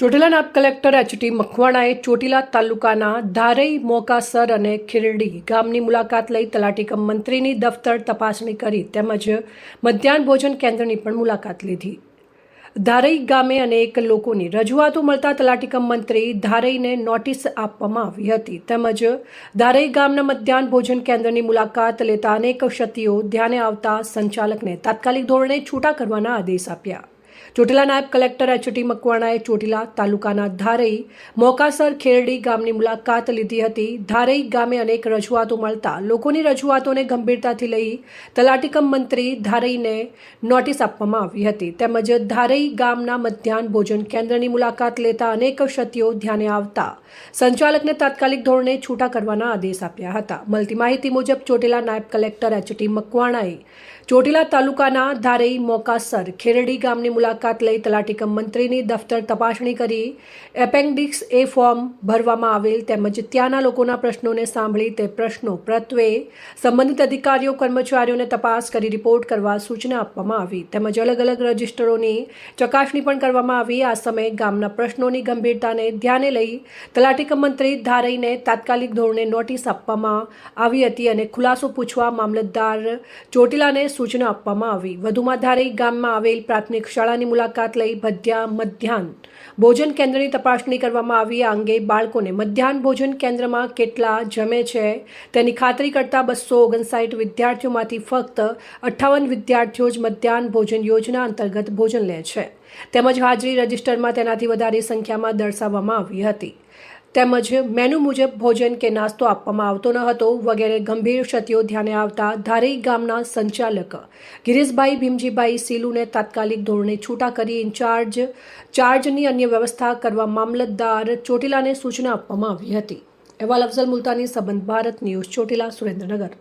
ચોટીલા નાયબ કલેક્ટર એચ.ટી. મકવાણાએ ચોટીલા તાલુકાના ધારઈ, મોકાસર અને ખીરડી ગામની મુલાકાત લઈ તલાટી કમ મંત્રીની દફતર તપાસણી કરી તેમજ મધ્યાહન ભોજન કેન્દ્રની પણ મુલાકાત લીધી. ધારઈ ગામે અનેક લોકોની રજૂઆતો મળતા તલાટી કમ મંત્રી ધારઈને નોટિસ આપવામાં આવી હતી તેમજ ધારઈ ગામના મધ્યાહન ભોજન કેન્દ્રની મુલાકાત લેતા અનેક ક્ષતિઓ ધ્યાને આવતા સંચાલકને તાત્કાલિક ધોરણે છૂટા કરવાના આદેશ આપ્યા. ચોટીલા નાયબ કલેક્ટર એચ.ટી. મકવાણાએ ચોટીલા તાલુકાના ધારઈ, મોકાસર, ખેરડી ગામની મુલાકાત લીધી હતી. ધારઈ ગામે અનેક રજૂઆતો મળતા લોકોની રજૂઆતોને ગંભીરતાથી લઈ તલાટી કમ મંત્રી ધારઈને નોટિસ આપવામાં આવી હતી તેમજ ધારઈ ગામના મધ્યાહન ભોજન કેન્દ્રની મુલાકાત લેતા અનેક ક્ષતિઓ ધ્યાને આવતા સંચાલકને તાત્કાલિક ધોરણે છૂટા કરવાના આદેશ આપ્યા હતા. મળતી માહિતી મુજબ ચોટીલા નાયબ કલેક્ટર એચ.ટી. મકવાણાએ ચોટીલા તાલુકાના ધારઈ, મોકાસર, ખેરડી ગામની મુલાકાત લઈ તલાટી કમ મંત્રીની દફતર તપાસણી કરી એપેન્ડિક્સ એ ફોર્મ ભરવામાં આવેલ તેમજ ત્યાંના લોકોના પ્રશ્નોને સાંભળી તે પ્રશ્નો પ્રત્વે સંબંધિત અધિકારીઓ કર્મચારીઓને તપાસ કરી રિપોર્ટ કરવા સૂચના આપવામાં આવી તેમજ અલગ અલગ રજિસ્ટરોની ચકાસણી પણ કરવામાં આવી. આ સમયે ગામના પ્રશ્નોની ગંભીરતાને ધ્યાને લઈ તલાટી કમ મંત્રી ધારઈને તાત્કાલિક ધોરણે નોટિસ આપવામાં આવી હતી અને ખુલાસો પૂછવા મામલતદાર ચોટીલાને સૂચના આપવામાં આવી. વધુમાં ધારઈ ગામમાં આવેલ પ્રાથમિક શાળાની મુલાકાત લઈ મધ્યાહન ભોજન કેન્દ્રની તપાસણી કરવામાં આવી. આ અંગે બાળકોને મધ્યાહન ભોજન કેન્દ્રમાં કેટલા જમે છે તેની ખાતરી કરતા 259 વિદ્યાર્થીઓમાંથી ફક્ત 58 વિદ્યાર્થીઓ જ મધ્યાહન ભોજન યોજના અંતર્ગત ભોજન લે છે તેમજ હાજરી રજિસ્ટરમાં તેનાથી વધારે સંખ્યામાં દર્શાવવામાં આવી હતી તેમજ મેનુ મુજબ ભોજન કે નાસ્તો આપવામાં આવતો ન હતો વગેરે ગંભીર ક્ષતિઓ ધ્યાને આવતા ધારઈ ગામના સંચાલક ગિરીશભાઈ ભીમજીભાઈ સીલુને તાત્કાલિક ધોરણે છૂટા કરી ચાર્જની અન્ય વ્યવસ્થા કરવા મામલતદાર ચોટીલાને સૂચના આપવામાં આવી હતી. અહેવાલ અફઝલ મુલતાની, સંબંધ ભારત ન્યૂઝ, ચોટીલા, સુરેન્દ્રનગર.